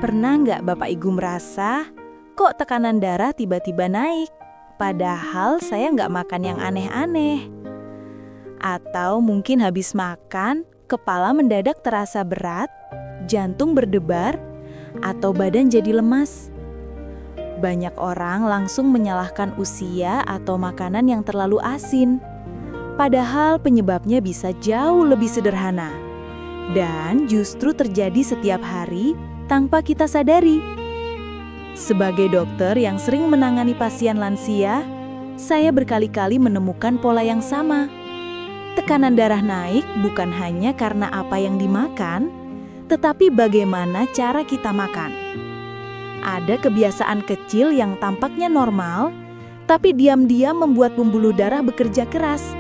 Pernah nggak Bapak Ibu merasa, kok tekanan darah tiba-tiba naik? Padahal saya nggak makan yang aneh-aneh. Atau mungkin habis makan, kepala mendadak terasa berat, jantung berdebar, atau badan jadi lemas. Banyak orang langsung menyalahkan usia atau makanan yang terlalu asin. Padahal penyebabnya bisa jauh lebih sederhana. Dan justru terjadi setiap hari tanpa kita sadari. Sebagai dokter yang sering menangani pasien lansia, saya berkali-kali menemukan pola yang sama. Tekanan darah naik bukan hanya karena apa yang dimakan, tetapi bagaimana cara kita makan. Ada kebiasaan kecil yang tampaknya normal, tapi diam-diam membuat pembuluh darah bekerja keras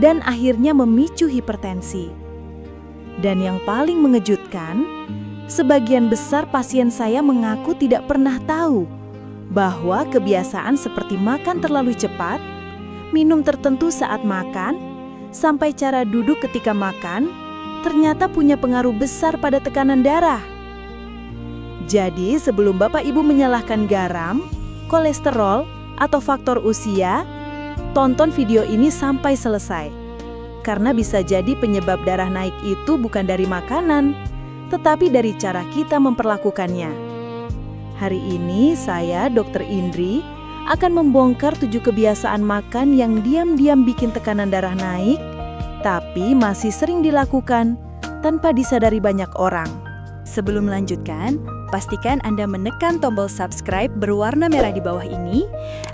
dan akhirnya memicu hipertensi. Dan yang paling mengejutkan, sebagian besar pasien saya mengaku tidak pernah tahu bahwa kebiasaan seperti makan terlalu cepat, minum tertentu saat makan, sampai cara duduk ketika makan, ternyata punya pengaruh besar pada tekanan darah. Jadi sebelum Bapak Ibu menyalahkan garam, kolesterol, atau faktor usia, tonton video ini sampai selesai. Karena bisa jadi penyebab darah naik itu bukan dari makanan, tetapi dari cara kita memperlakukannya. Hari ini saya, Dr. Indri, akan membongkar 7 kebiasaan makan yang diam-diam bikin tekanan darah naik, tapi masih sering dilakukan tanpa disadari banyak orang. Sebelum melanjutkan, pastikan Anda menekan tombol subscribe berwarna merah di bawah ini,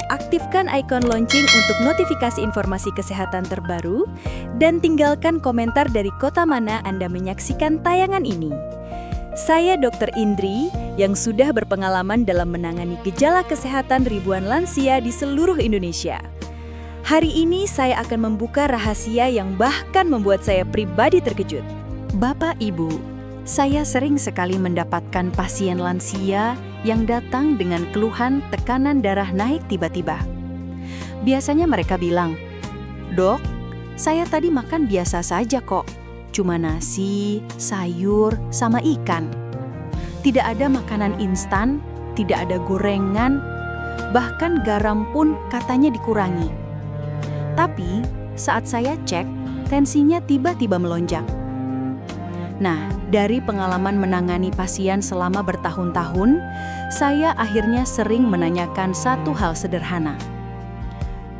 aktifkan ikon lonceng untuk notifikasi informasi kesehatan terbaru, dan tinggalkan komentar dari kota mana Anda menyaksikan tayangan ini. Saya Dr. Indri yang sudah berpengalaman dalam menangani gejala kesehatan ribuan lansia di seluruh Indonesia. Hari ini saya akan membuka rahasia yang bahkan membuat saya pribadi terkejut. Bapak Ibu, saya sering sekali mendapatkan pasien lansia yang datang dengan keluhan tekanan darah naik tiba-tiba. Biasanya mereka bilang, "Dok, saya tadi makan biasa saja kok. Cuma nasi, sayur, sama ikan. Tidak ada makanan instan, tidak ada gorengan, bahkan garam pun katanya dikurangi. Tapi saat saya cek, tensinya tiba-tiba melonjak." Nah, dari pengalaman menangani pasien selama bertahun-tahun, saya akhirnya sering menanyakan satu hal sederhana.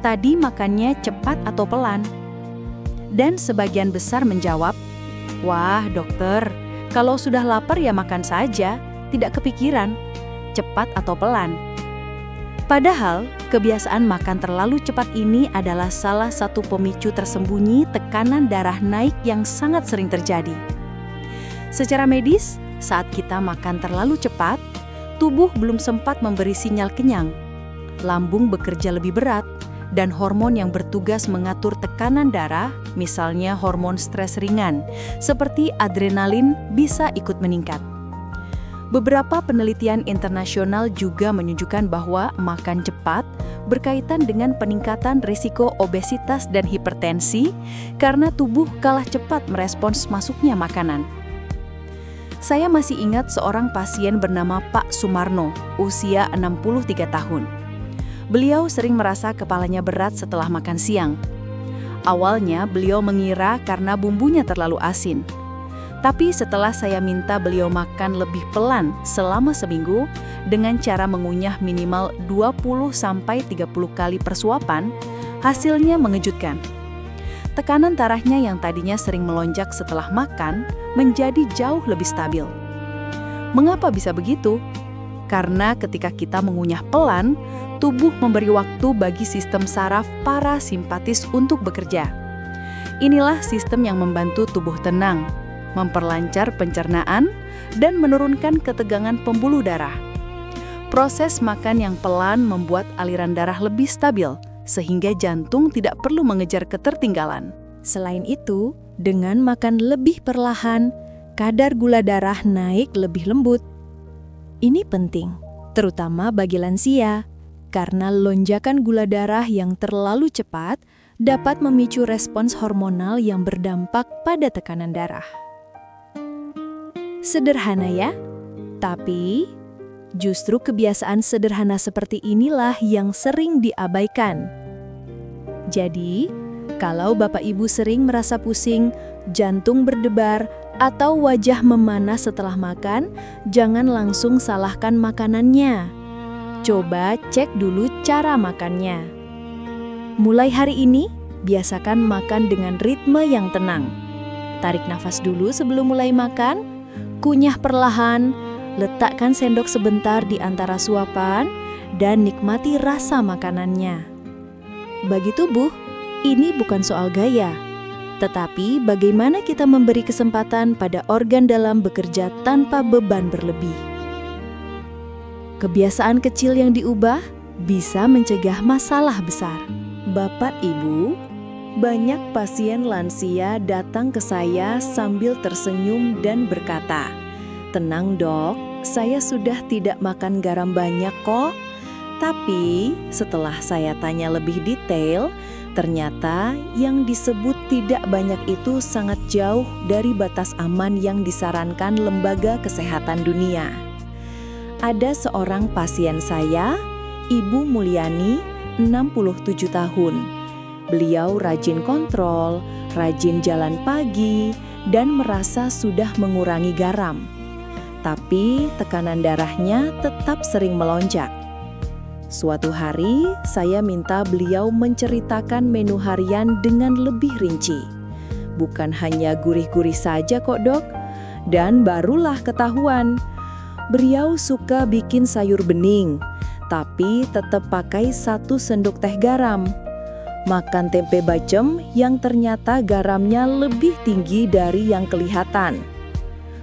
Tadi makannya cepat atau pelan? Dan sebagian besar menjawab, "Wah, dokter, kalau sudah lapar ya makan saja, tidak kepikiran, cepat atau pelan." Padahal, kebiasaan makan terlalu cepat ini adalah salah satu pemicu tersembunyi tekanan darah naik yang sangat sering terjadi. Secara medis, saat kita makan terlalu cepat, tubuh belum sempat memberi sinyal kenyang. Lambung bekerja lebih berat, dan hormon yang bertugas mengatur tekanan darah, misalnya hormon stres ringan, seperti adrenalin, bisa ikut meningkat. Beberapa penelitian internasional juga menunjukkan bahwa makan cepat berkaitan dengan peningkatan risiko obesitas dan hipertensi karena tubuh kalah cepat merespons masuknya makanan. Saya masih ingat seorang pasien bernama Pak Sumarno, usia 63 tahun. Beliau sering merasa kepalanya berat setelah makan siang. Awalnya beliau mengira karena bumbunya terlalu asin. Tapi setelah saya minta beliau makan lebih pelan selama seminggu dengan cara mengunyah minimal 20-30 kali per suapan, hasilnya mengejutkan. Tekanan darahnya yang tadinya sering melonjak setelah makan menjadi jauh lebih stabil. Mengapa bisa begitu? Karena ketika kita mengunyah pelan, tubuh memberi waktu bagi sistem saraf parasimpatis untuk bekerja. Inilah sistem yang membantu tubuh tenang, memperlancar pencernaan, dan menurunkan ketegangan pembuluh darah. Proses makan yang pelan membuat aliran darah lebih stabil, sehingga jantung tidak perlu mengejar ketertinggalan. Selain itu, dengan makan lebih perlahan, kadar gula darah naik lebih lembut. Ini penting, terutama bagi lansia, karena lonjakan gula darah yang terlalu cepat dapat memicu respons hormonal yang berdampak pada tekanan darah. Sederhana ya? Tapi, justru kebiasaan sederhana seperti inilah yang sering diabaikan. Jadi, kalau Bapak Ibu sering merasa pusing, jantung berdebar, atau wajah memanas setelah makan, jangan langsung salahkan makanannya. Coba cek dulu cara makannya. Mulai hari ini, biasakan makan dengan ritme yang tenang. Tarik nafas dulu sebelum mulai makan, kunyah perlahan, letakkan sendok sebentar di antara suapan, dan nikmati rasa makanannya. Bagi tubuh, ini bukan soal gaya, tetapi bagaimana kita memberi kesempatan pada organ dalam bekerja tanpa beban berlebih. Kebiasaan kecil yang diubah bisa mencegah masalah besar. Bapak Ibu, banyak pasien lansia datang ke saya sambil tersenyum dan berkata, "Tenang dok, saya sudah tidak makan garam banyak kok." Tapi setelah saya tanya lebih detail, ternyata yang disebut tidak banyak itu sangat jauh dari batas aman yang disarankan Lembaga Kesehatan Dunia. Ada seorang pasien saya, Ibu Mulyani, 67 tahun. Beliau rajin kontrol, rajin jalan pagi, dan merasa sudah mengurangi garam. Tapi tekanan darahnya tetap sering melonjak. Suatu hari, saya minta beliau menceritakan menu harian dengan lebih rinci. Bukan hanya gurih-gurih saja kok dok, dan barulah ketahuan. Beliau suka bikin sayur bening, tapi tetap pakai 1 sendok teh garam. Makan tempe bacem yang ternyata garamnya lebih tinggi dari yang kelihatan.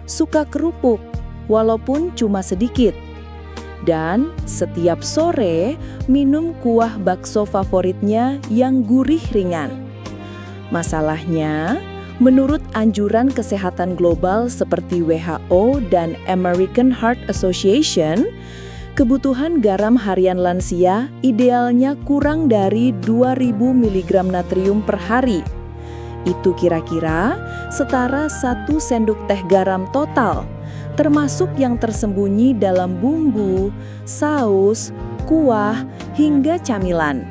Suka kerupuk, walaupun cuma sedikit. Dan setiap sore minum kuah bakso favoritnya yang gurih ringan. Masalahnya, menurut anjuran kesehatan global seperti WHO dan American Heart Association, kebutuhan garam harian lansia idealnya kurang dari 2000 mg natrium per hari. Itu kira-kira setara 1 sendok teh garam total, termasuk yang tersembunyi dalam bumbu, saus, kuah, hingga camilan.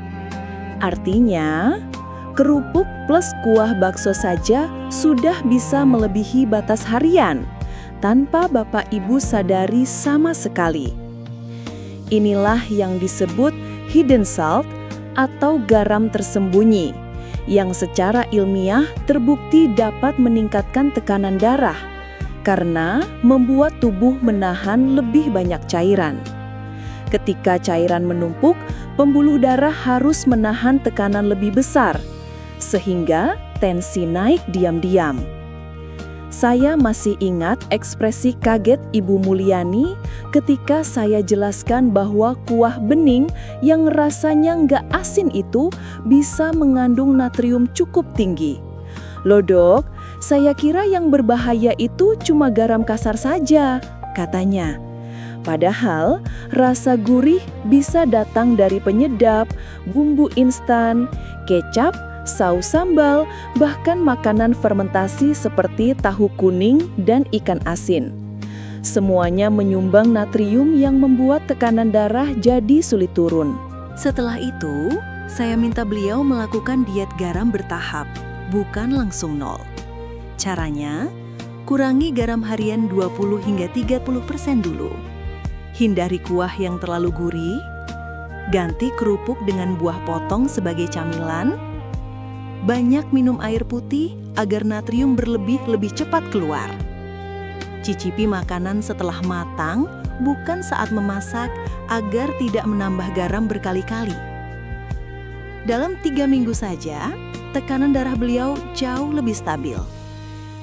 Artinya, kerupuk plus kuah bakso saja sudah bisa melebihi batas harian, tanpa Bapak Ibu sadari sama sekali. Inilah yang disebut hidden salt atau garam tersembunyi, yang secara ilmiah terbukti dapat meningkatkan tekanan darah, karena membuat tubuh menahan lebih banyak cairan. Ketika cairan menumpuk, pembuluh darah harus menahan tekanan lebih besar, sehingga tensi naik diam-diam. Saya masih ingat ekspresi kaget Ibu Mulyani ketika saya jelaskan bahwa kuah bening yang rasanya nggak asin itu bisa mengandung natrium cukup tinggi. "Loh dok, saya kira yang berbahaya itu cuma garam kasar saja," katanya. Padahal rasa gurih bisa datang dari penyedap, bumbu instan, kecap, saus sambal, bahkan makanan fermentasi seperti tahu kuning dan ikan asin. Semuanya menyumbang natrium yang membuat tekanan darah jadi sulit turun. Setelah itu, saya minta beliau melakukan diet garam bertahap, bukan langsung nol. Caranya, kurangi garam harian 20 hingga 30% dulu. Hindari kuah yang terlalu gurih, ganti kerupuk dengan buah potong sebagai camilan, banyak minum air putih agar natrium berlebih lebih cepat keluar. Cicipi makanan setelah matang, bukan saat memasak, agar tidak menambah garam berkali-kali. Dalam 3 minggu saja, tekanan darah beliau jauh lebih stabil.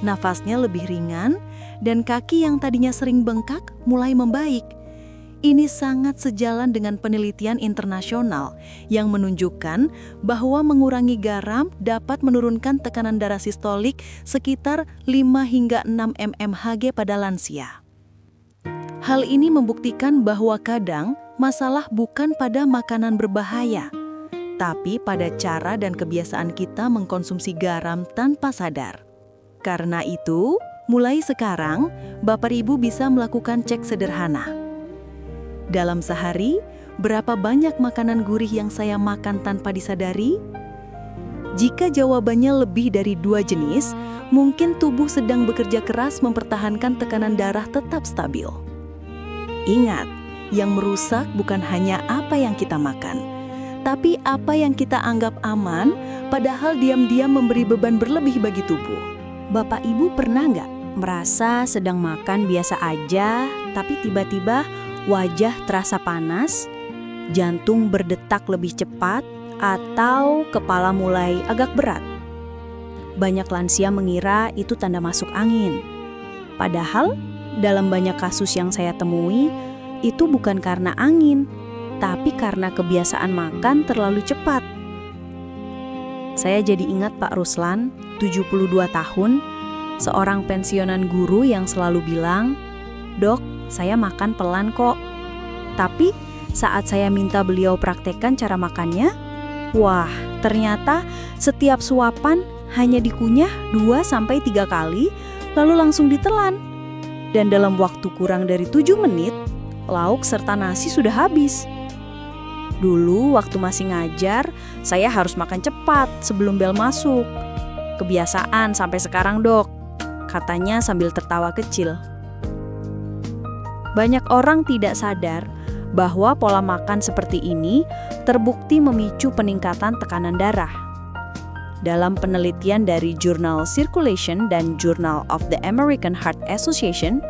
Nafasnya lebih ringan, dan kaki yang tadinya sering bengkak mulai membaik. Ini sangat sejalan dengan penelitian internasional yang menunjukkan bahwa mengurangi garam dapat menurunkan tekanan darah sistolik sekitar 5 hingga 6 mmHg pada lansia. Hal ini membuktikan bahwa kadang masalah bukan pada makanan berbahaya, tapi pada cara dan kebiasaan kita mengkonsumsi garam tanpa sadar. Karena itu, Mulai sekarang, Bapak Ibu bisa melakukan cek sederhana. Dalam sehari, berapa banyak makanan gurih yang saya makan tanpa disadari? Jika jawabannya lebih dari 2 jenis, mungkin tubuh sedang bekerja keras mempertahankan tekanan darah tetap stabil. Ingat, yang merusak bukan hanya apa yang kita makan, tapi apa yang kita anggap aman, padahal diam-diam memberi beban berlebih bagi tubuh. Bapak Ibu pernah nggak merasa sedang makan biasa aja, tapi tiba-tiba wajah terasa panas, jantung berdetak lebih cepat, atau kepala mulai agak berat? Banyak lansia mengira itu tanda masuk angin. Padahal, dalam banyak kasus yang saya temui, itu bukan karena angin, tapi karena kebiasaan makan terlalu cepat. Saya jadi ingat Pak Ruslan, 72 tahun, seorang pensiunan guru yang selalu bilang, "Dok, saya makan pelan kok." Tapi saat saya minta beliau praktekkan cara makannya, wah, ternyata setiap suapan hanya dikunyah 2-3 kali, lalu langsung ditelan. Dan dalam waktu kurang dari 7 menit, lauk serta nasi sudah habis. Dulu waktu masih ngajar, saya harus makan cepat sebelum bel masuk. Kebiasaan sampai sekarang, Dok, katanya sambil tertawa kecil. Banyak orang tidak sadar bahwa pola makan seperti ini terbukti memicu peningkatan tekanan darah. Dalam penelitian dari Jurnal Circulation dan Journal of the American Heart Association,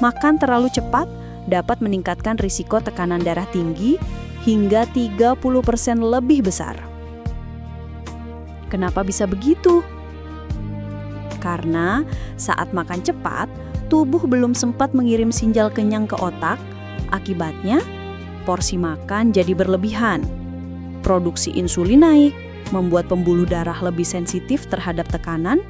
makan terlalu cepat dapat meningkatkan risiko tekanan darah tinggi hingga 30% lebih besar. Kenapa bisa begitu? Karena saat makan cepat, tubuh belum sempat mengirim sinyal kenyang ke otak, akibatnya porsi makan jadi berlebihan. Produksi insulin naik, membuat pembuluh darah lebih sensitif terhadap tekanan,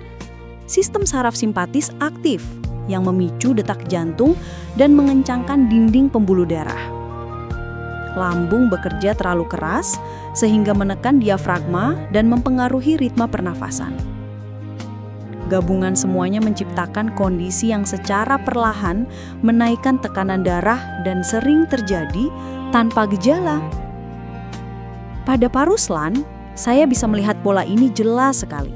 sistem saraf simpatis aktif yang memicu detak jantung dan mengencangkan dinding pembuluh darah. Lambung bekerja terlalu keras sehingga menekan diafragma dan mempengaruhi ritme pernafasan. Gabungan semuanya menciptakan kondisi yang secara perlahan menaikkan tekanan darah dan sering terjadi tanpa gejala. Pada Pak Ruslan, saya bisa melihat pola ini jelas sekali.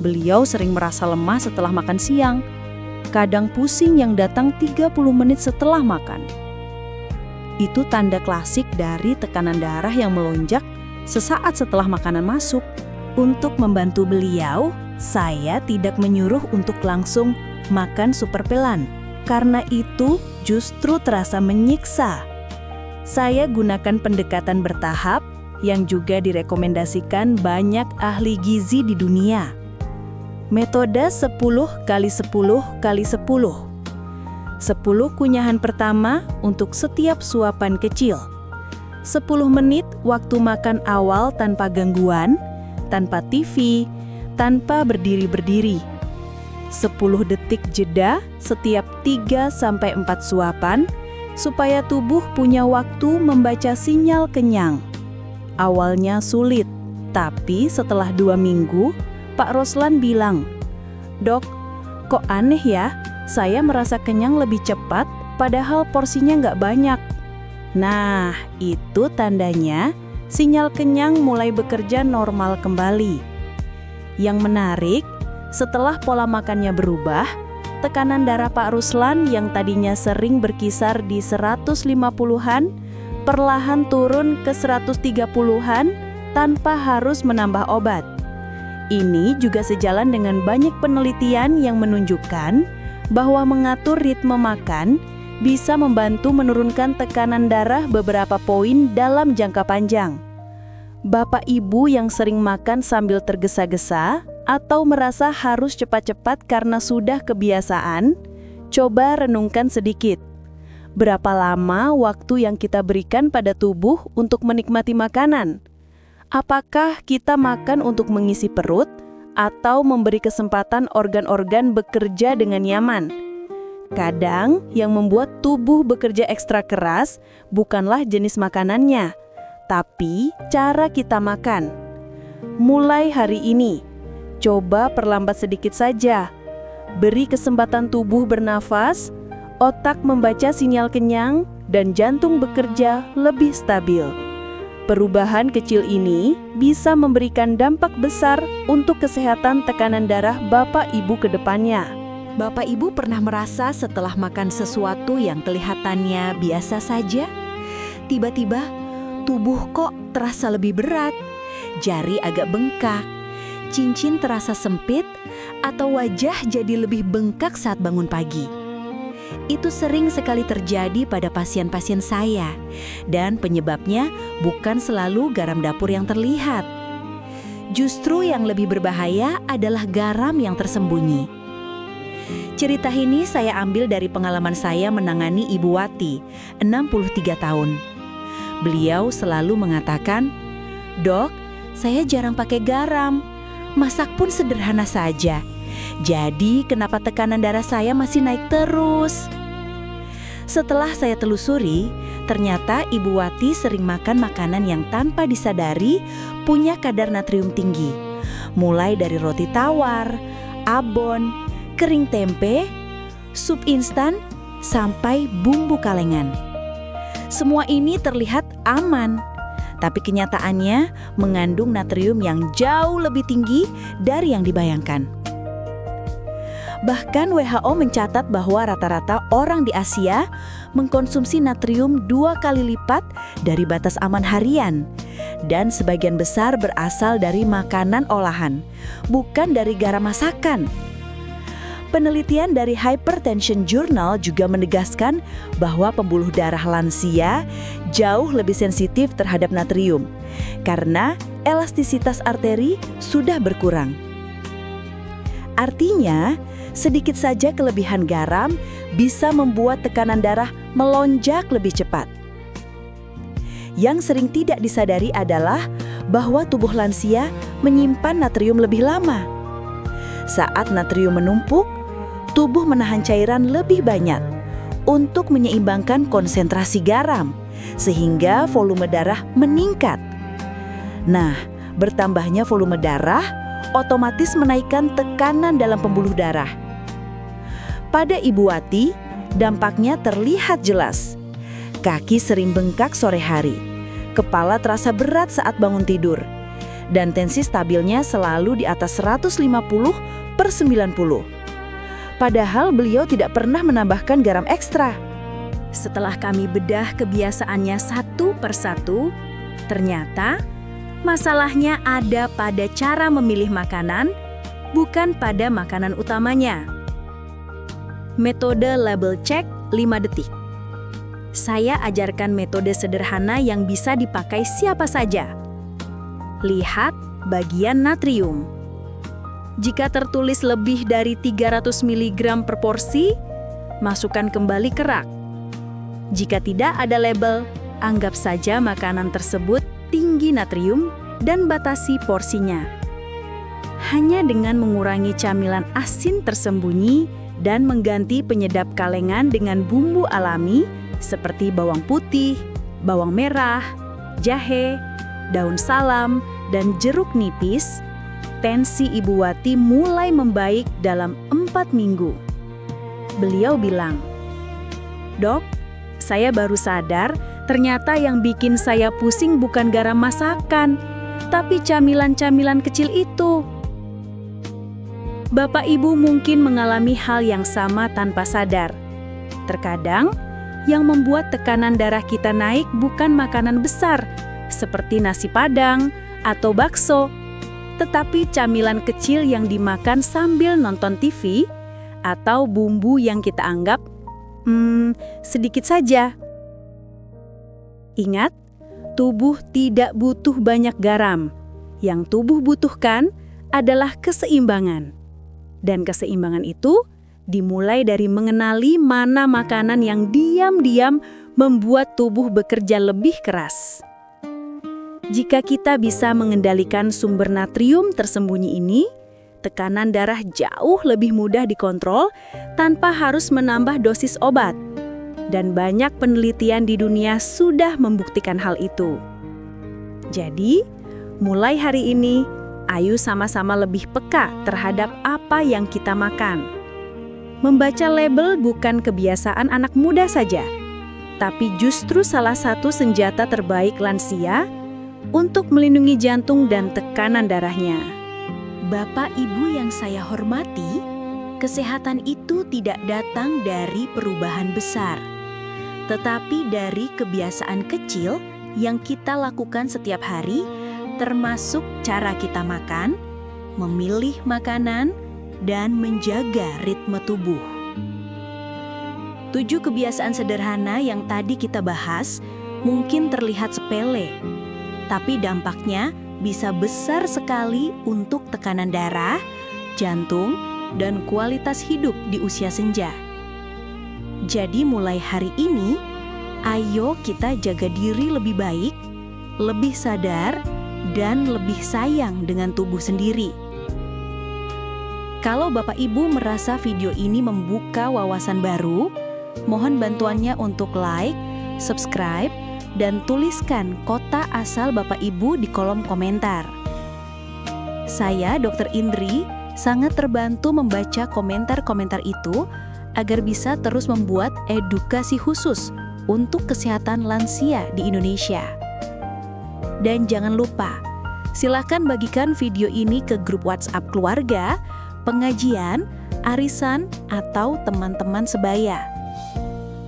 Beliau sering merasa lemah setelah makan siang, kadang pusing yang datang 30 menit setelah makan. Itu tanda klasik dari tekanan darah yang melonjak sesaat setelah makanan masuk. Untuk membantu beliau, saya tidak menyuruh untuk langsung makan super pelan, karena itu justru terasa menyiksa. Saya gunakan pendekatan bertahap yang juga direkomendasikan banyak ahli gizi di dunia. Metode 10x10x10. 10 kunyahan pertama untuk setiap suapan kecil. 10 menit waktu makan awal tanpa gangguan, tanpa TV, tanpa berdiri-berdiri. 10 detik jeda setiap 3-4 suapan supaya tubuh punya waktu membaca sinyal kenyang. Awalnya sulit, tapi setelah 2 minggu, Pak Ruslan bilang, "Dok, kok aneh ya, saya merasa kenyang lebih cepat padahal porsinya nggak banyak." Nah, itu tandanya sinyal kenyang mulai bekerja normal kembali. Yang menarik, setelah pola makannya berubah, tekanan darah Pak Ruslan yang tadinya sering berkisar di 150-an, perlahan turun ke 130-an tanpa harus menambah obat. Ini juga sejalan dengan banyak penelitian yang menunjukkan bahwa mengatur ritme makan bisa membantu menurunkan tekanan darah beberapa poin dalam jangka panjang. Bapak Ibu yang sering makan sambil tergesa-gesa atau merasa harus cepat-cepat karena sudah kebiasaan, coba renungkan sedikit. Berapa lama waktu yang kita berikan pada tubuh untuk menikmati makanan? Apakah kita makan untuk mengisi perut atau memberi kesempatan organ-organ bekerja dengan nyaman? Kadang yang membuat tubuh bekerja ekstra keras bukanlah jenis makanannya, tapi cara kita makan. Mulai hari ini, coba perlambat sedikit saja. Beri kesempatan tubuh bernafas, otak membaca sinyal kenyang, dan jantung bekerja lebih stabil. Perubahan kecil ini bisa memberikan dampak besar untuk kesehatan tekanan darah Bapak Ibu ke depannya. Bapak Ibu pernah merasa setelah makan sesuatu yang kelihatannya biasa saja, tiba-tiba tubuh kok terasa lebih berat, jari agak bengkak, cincin terasa sempit, atau wajah jadi lebih bengkak saat bangun pagi. Itu sering sekali terjadi pada pasien-pasien saya, dan penyebabnya bukan selalu garam dapur yang terlihat. Justru yang lebih berbahaya adalah garam yang tersembunyi. Cerita ini saya ambil dari pengalaman saya menangani Ibu Wati, 63 tahun. Beliau selalu mengatakan, "Dok, saya jarang pakai garam, masak pun sederhana saja. Jadi kenapa tekanan darah saya masih naik terus?" Setelah saya telusuri, ternyata Ibu Wati sering makan makanan yang tanpa disadari punya kadar natrium tinggi. Mulai dari roti tawar, abon, kering tempe, sup instan, sampai bumbu kalengan. Semua ini terlihat aman, tapi kenyataannya mengandung natrium yang jauh lebih tinggi dari yang dibayangkan. Bahkan WHO mencatat bahwa rata-rata orang di Asia mengkonsumsi natrium 2 kali lipat dari batas aman harian. Dan sebagian besar berasal dari makanan olahan, bukan dari garam masakan. Penelitian dari Hypertension Journal juga menegaskan bahwa pembuluh darah lansia jauh lebih sensitif terhadap natrium, karena elastisitas arteri sudah berkurang. Artinya, sedikit saja kelebihan garam bisa membuat tekanan darah melonjak lebih cepat. Yang sering tidak disadari adalah bahwa tubuh lansia menyimpan natrium lebih lama. Saat natrium menumpuk, tubuh menahan cairan lebih banyak untuk menyeimbangkan konsentrasi garam, sehingga volume darah meningkat. Nah, bertambahnya volume darah otomatis menaikkan tekanan dalam pembuluh darah. Pada Ibu Wati, dampaknya terlihat jelas. Kaki sering bengkak sore hari, kepala terasa berat saat bangun tidur, dan tensi stabilnya selalu di atas 150/90. Padahal beliau tidak pernah menambahkan garam ekstra. Setelah kami bedah kebiasaannya satu persatu, ternyata masalahnya ada pada cara memilih makanan, bukan pada makanan utamanya. Metode label check 5 detik. Saya ajarkan metode sederhana yang bisa dipakai siapa saja. Lihat bagian natrium. Jika tertulis lebih dari 300 mg per porsi, masukkan kembali ke rak. Jika tidak ada label, anggap saja makanan tersebut tinggi natrium dan batasi porsinya. Hanya dengan mengurangi camilan asin tersembunyi dan mengganti penyedap kalengan dengan bumbu alami seperti bawang putih, bawang merah, jahe, daun salam, dan jeruk nipis, tensi Ibu Wati mulai membaik dalam 4 minggu. Beliau bilang, "Dok, saya baru sadar ternyata yang bikin saya pusing bukan garam masakan, tapi camilan-camilan kecil itu." Bapak Ibu mungkin mengalami hal yang sama tanpa sadar. Terkadang, yang membuat tekanan darah kita naik bukan makanan besar, seperti nasi padang atau bakso, tetapi camilan kecil yang dimakan sambil nonton TV, atau bumbu yang kita anggap, sedikit saja. Ingat, tubuh tidak butuh banyak garam. Yang tubuh butuhkan adalah keseimbangan. Dan keseimbangan itu dimulai dari mengenali mana makanan yang diam-diam membuat tubuh bekerja lebih keras. Jika kita bisa mengendalikan sumber natrium tersembunyi ini, tekanan darah jauh lebih mudah dikontrol tanpa harus menambah dosis obat. Dan banyak penelitian di dunia sudah membuktikan hal itu. Jadi, mulai hari ini, ayo sama-sama lebih peka terhadap apa yang kita makan. Membaca label bukan kebiasaan anak muda saja, tapi justru salah satu senjata terbaik lansia untuk melindungi jantung dan tekanan darahnya. Bapak Ibu yang saya hormati, kesehatan itu tidak datang dari perubahan besar, tetapi dari kebiasaan kecil yang kita lakukan setiap hari, termasuk cara kita makan, memilih makanan, dan menjaga ritme tubuh. 7 kebiasaan sederhana yang tadi kita bahas mungkin terlihat sepele, tapi dampaknya bisa besar sekali untuk tekanan darah, jantung, dan kualitas hidup di usia senja. Jadi mulai hari ini, ayo kita jaga diri lebih baik, lebih sadar, dan lebih sayang dengan tubuh sendiri. Kalau Bapak Ibu merasa video ini membuka wawasan baru, mohon bantuannya untuk like, subscribe, dan tuliskan kota asal Bapak Ibu di kolom komentar. Saya, Dr. Indri, sangat terbantu membaca komentar-komentar itu agar bisa terus membuat edukasi khusus untuk kesehatan lansia di Indonesia. Dan jangan lupa, silakan bagikan video ini ke grup WhatsApp keluarga, pengajian, arisan, atau teman-teman sebaya.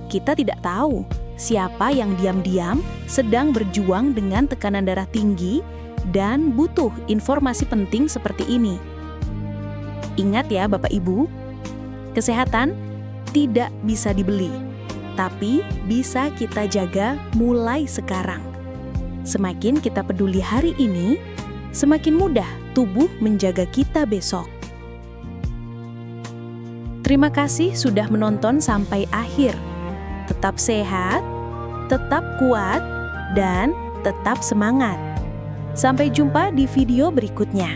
Kita tidak tahu siapa yang diam-diam sedang berjuang dengan tekanan darah tinggi dan butuh informasi penting seperti ini. Ingat ya Bapak Ibu, kesehatan tidak bisa dibeli, tapi bisa kita jaga mulai sekarang. Semakin kita peduli hari ini, semakin mudah tubuh menjaga kita besok. Terima kasih sudah menonton sampai akhir. Tetap sehat, tetap kuat, dan tetap semangat. Sampai jumpa di video berikutnya.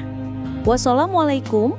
Wassalamualaikum